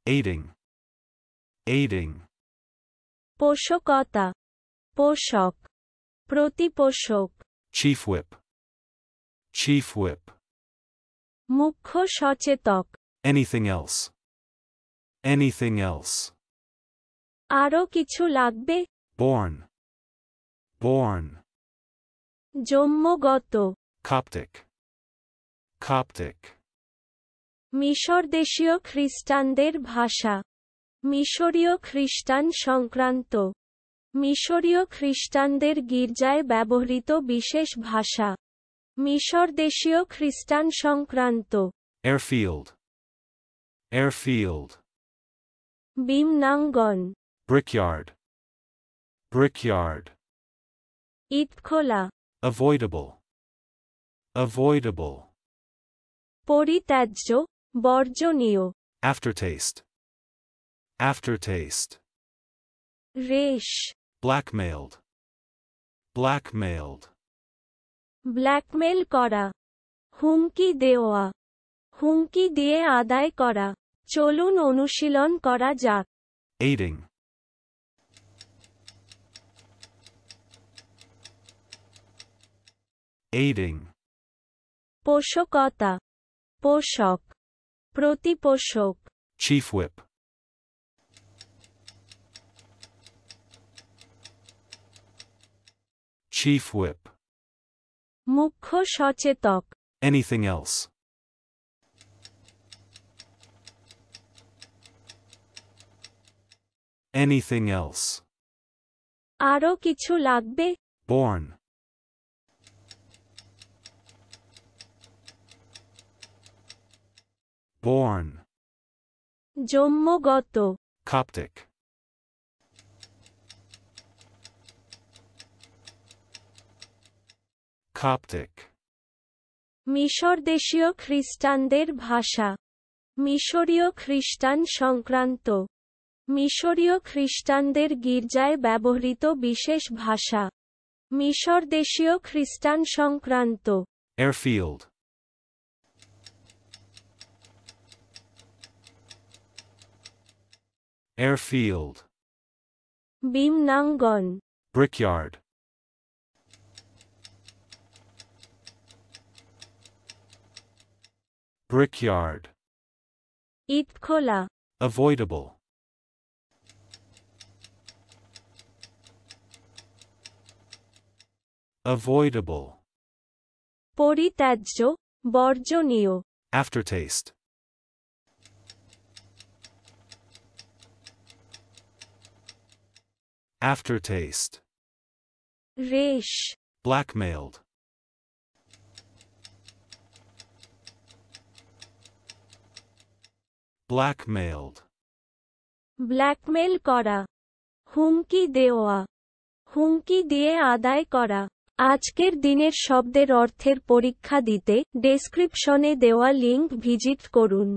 aiding, aiding, পোষকতা, পোষক, প্রতিপোষক, chief whip, chief whip, মুখ্য সচেতক, anything else, anything else, আরো কিছু লাগবে, born, born, জন্মগত, Coptic, Coptic, মিশরদেশীয় খ্রিস্টানদের ভাষা, মিশরীয় খ্রিস্টান সংক্রান্ত, মিশরীয় খ্রিস্টানদের গির্জায় ব্যবহৃত বিশেষ ভাষা, মিশরদেশীয় খ্রিস্টান সংক্রান্ত, airfield, airfield, বিমনাঙ্গন, brickyard, brickyard, Itkhola, avoidable, avoidable, পরিত্যাজ্য, বর্জনীয়, aftertaste, aftertaste, রেশ, blackmailed, blackmailed, ব্ল্যাকমেল করা, হুমকি দেওয়া, হুমকি দিয়ে আদায় করা, চলুন অনুশীলন করা যাক, aiding, aiding, পোষকতা, পোষক, প্রতিপোষক, chief whip, chief whip, মুখ্য সচেতক, anything else, anything else, আরো কিছু লাগবে, born, born, জন্মগত, Coptic, Coptic, মিশরদেশীয় খ্রিস্টানদের ভাষা, মিশরীয় খ্রিস্টান সংক্রান্ত, মিশরীয় খ্রিস্টানদের গির্জায় ব্যবহৃত বিশেষ ভাষা, মিশরদেশীয় খ্রিস্টান সংক্রান্ত, airfield, airfield, বিমনাঙ্গন, brickyard, brickyard, Itkhola, avoidable, avoidable, পরিত্যাজ্য, বর্জনীয়, aftertaste, aftertaste, রেশ, blackmailed, blackmailed, ব্ল্যাকমেল করা, হুমকি দেওয়া, হুমকি দিয়ে আদায় করা, আজকের দিনের শব্দের অর্থের পরীক্ষা দিতে ডেসক্রিপশনে দেওয়া লিংক ভিজিট করুন।